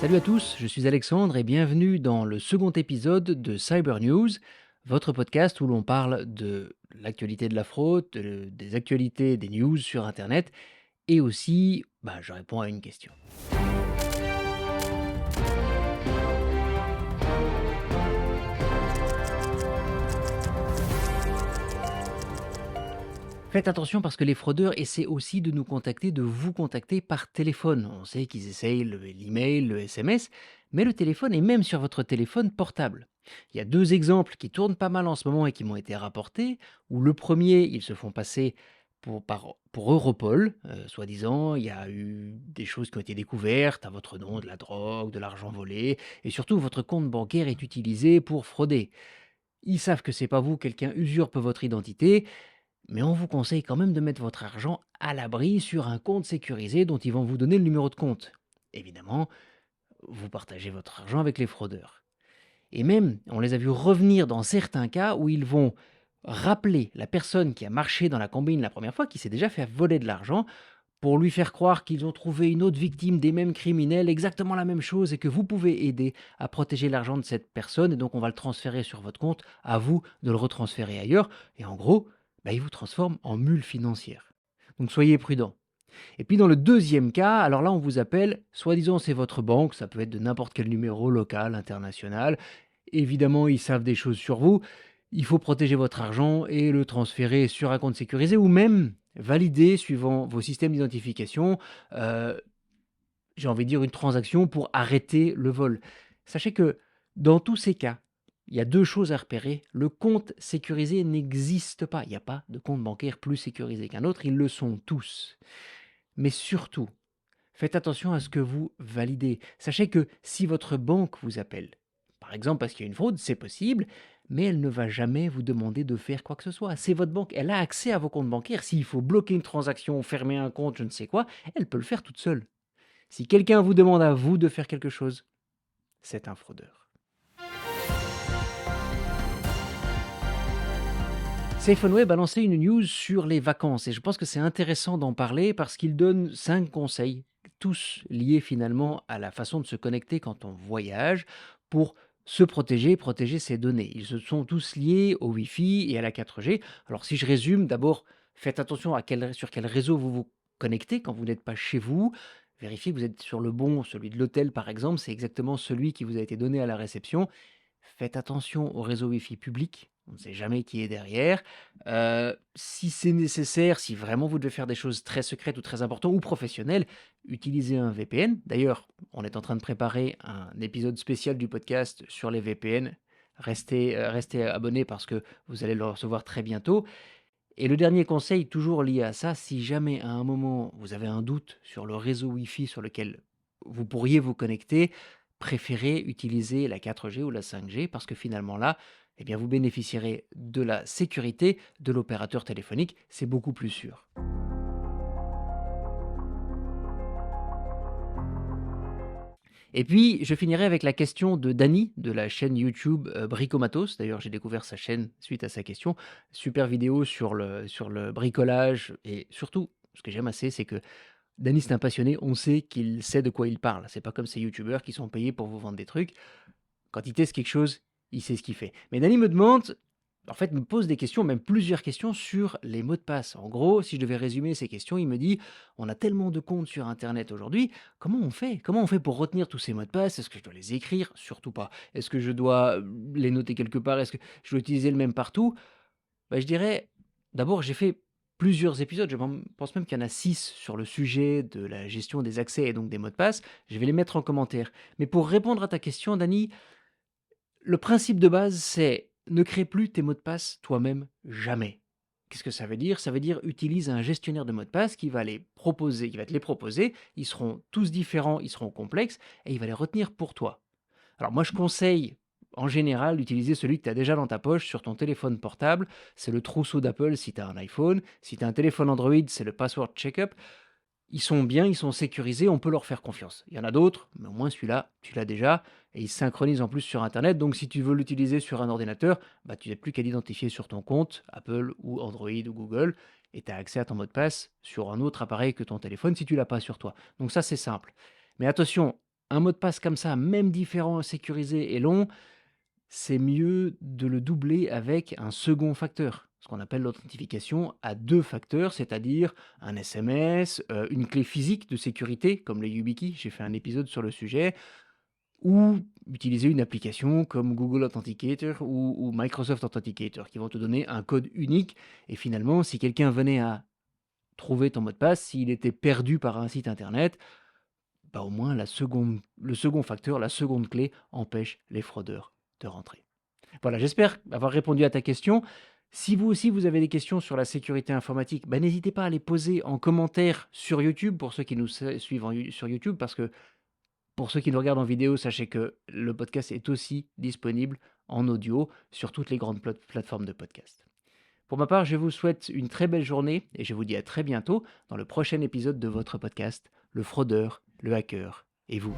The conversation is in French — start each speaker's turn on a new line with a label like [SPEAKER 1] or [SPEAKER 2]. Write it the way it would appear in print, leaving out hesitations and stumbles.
[SPEAKER 1] Salut à tous, je suis Alexandre et bienvenue dans le second épisode de Cyber News, votre podcast où l'on parle de l'actualité de la fraude, des actualités des news sur Internet et aussi, je réponds à une question. Faites attention parce que les fraudeurs essaient aussi de nous contacter, de vous contacter par téléphone. On sait qu'ils essayent l'email, le SMS, mais le téléphone est même sur votre téléphone portable. Il y a deux exemples qui tournent pas mal en ce moment et qui m'ont été rapportés, où le premier, ils se font passer pour Europol, soi-disant, il y a eu des choses qui ont été découvertes à votre nom, de la drogue, de l'argent volé, et surtout votre compte bancaire est utilisé pour frauder. Ils savent que c'est pas vous, quelqu'un usurpe votre identité, mais on vous conseille quand même de mettre votre argent à l'abri sur un compte sécurisé dont ils vont vous donner le numéro de compte. Évidemment, vous partagez votre argent avec les fraudeurs. Et même, on les a vus revenir dans certains cas où ils vont rappeler la personne qui a marché dans la combine la première fois, qui s'est déjà fait voler de l'argent, pour lui faire croire qu'ils ont trouvé une autre victime des mêmes criminels, exactement la même chose, et que vous pouvez aider à protéger l'argent de cette personne, et donc on va le transférer sur votre compte, à vous de le retransférer ailleurs, et en gros, il vous transforme en mule financière. Donc soyez prudents. Et puis dans le deuxième cas, alors là on vous appelle, soi-disant c'est votre banque, ça peut être de n'importe quel numéro local, international, évidemment ils savent des choses sur vous, il faut protéger votre argent et le transférer sur un compte sécurisé ou même valider suivant vos systèmes d'identification, euh, j'ai envie de dire une transaction pour arrêter le vol. Sachez que dans tous ces cas, il y a deux choses à repérer. Le compte sécurisé n'existe pas. Il n'y a pas de compte bancaire plus sécurisé qu'un autre. Ils le sont tous. Mais surtout, faites attention à ce que vous validez. Sachez que si votre banque vous appelle, par exemple parce qu'il y a une fraude, c'est possible, mais elle ne va jamais vous demander de faire quoi que ce soit. C'est votre banque, elle a accès à vos comptes bancaires. S'il faut bloquer une transaction, fermer un compte, je ne sais quoi, elle peut le faire toute seule. Si quelqu'un vous demande à vous de faire quelque chose, c'est un fraudeur. SafeOnWeb a lancé une news sur les vacances et je pense que c'est intéressant d'en parler parce qu'il donne 5 conseils, tous liés finalement à la façon de se connecter quand on voyage pour se protéger, protéger ses données. Ils se sont tous liés au Wi-Fi et à la 4G. Alors si je résume, d'abord, faites attention sur quel réseau vous vous connectez quand vous n'êtes pas chez vous. Vérifiez que vous êtes sur le bon, celui de l'hôtel par exemple, c'est exactement celui qui vous a été donné à la réception. Faites attention au réseau Wi-Fi public, on ne sait jamais qui est derrière. Si c'est nécessaire, si vraiment vous devez faire des choses très secrètes ou très importantes ou professionnelles, utilisez un VPN. D'ailleurs, on est en train de préparer un épisode spécial du podcast sur les VPN. Restez abonnés parce que vous allez le recevoir très bientôt. Et le dernier conseil, toujours lié à ça, si jamais à un moment vous avez un doute sur le réseau Wi-Fi sur lequel vous pourriez vous connecter, préférez utiliser la 4G ou la 5G parce que finalement là, eh bien vous bénéficierez de la sécurité de l'opérateur téléphonique, c'est beaucoup plus sûr. Et puis, je finirai avec la question de Dany, de la chaîne YouTube Bricomatos. D'ailleurs, j'ai découvert sa chaîne suite à sa question. Super vidéo sur le bricolage. Et surtout, ce que j'aime assez, c'est que Dany, c'est un passionné. On sait qu'il sait de quoi il parle. C'est pas comme ces YouTubeurs qui sont payés pour vous vendre des trucs. Quand il teste quelque chose, il sait ce qu'il fait. Mais Dany me demande, en fait, me pose des questions, même plusieurs questions sur les mots de passe. En gros, si je devais résumer ces questions, il me dit, on a tellement de comptes sur Internet aujourd'hui, comment on fait? Comment on fait pour retenir tous ces mots de passe? Est-ce que je dois les écrire? Surtout pas. Est-ce que je dois les noter quelque part? Est-ce que je dois utiliser le même partout? Je dirais, d'abord, j'ai fait plusieurs épisodes, pense même qu'il y en a 6 sur le sujet de la gestion des accès et donc des mots de passe. Je vais les mettre en commentaire. Mais pour répondre à ta question, Dany, le principe de base, c'est ne crée plus tes mots de passe toi-même jamais. Qu'est-ce que ça veut dire? Ça veut dire utilise un gestionnaire de mots de passe qui va te les proposer. Ils seront tous différents, ils seront complexes et il va les retenir pour toi. Alors moi, je conseille en général d'utiliser celui que tu as déjà dans ta poche sur ton téléphone portable. C'est le trousseau d'Apple si tu as un iPhone. Si tu as un téléphone Android, c'est le Password Checkup. Ils sont bien, ils sont sécurisés, on peut leur faire confiance. Il y en a d'autres, mais au moins celui-là, tu l'as déjà, et il se synchronise en plus sur Internet. Donc si tu veux l'utiliser sur un ordinateur, tu n'as plus qu'à l'identifier sur ton compte, Apple ou Android ou Google, et tu as accès à ton mot de passe sur un autre appareil que ton téléphone si tu l'as pas sur toi. Donc ça, c'est simple. Mais attention, Un mot de passe comme ça, même différent, sécurisé et long, c'est mieux de le doubler avec un second facteur, ce qu'on appelle l'authentification à 2 facteurs, c'est-à-dire un SMS, une clé physique de sécurité comme les YubiKey, j'ai fait un épisode sur le sujet, ou utiliser une application comme Google Authenticator ou Microsoft Authenticator qui vont te donner un code unique et finalement si quelqu'un venait à trouver ton mot de passe, s'il était perdu par un site internet, bah, au moins le second facteur, la seconde clé empêche les fraudeurs de rentrer. Voilà, j'espère avoir répondu à ta question. Si vous aussi vous avez des questions sur la sécurité informatique, bah, n'hésitez pas à les poser en commentaire sur YouTube pour ceux qui nous suivent sur YouTube, parce que pour ceux qui nous regardent en vidéo, sachez que le podcast est aussi disponible en audio sur toutes les grandes plateformes de podcast. Pour ma part, je vous souhaite une très belle journée et je vous dis à très bientôt dans le prochain épisode de votre podcast, Le Fraudeur, le Hacker et vous.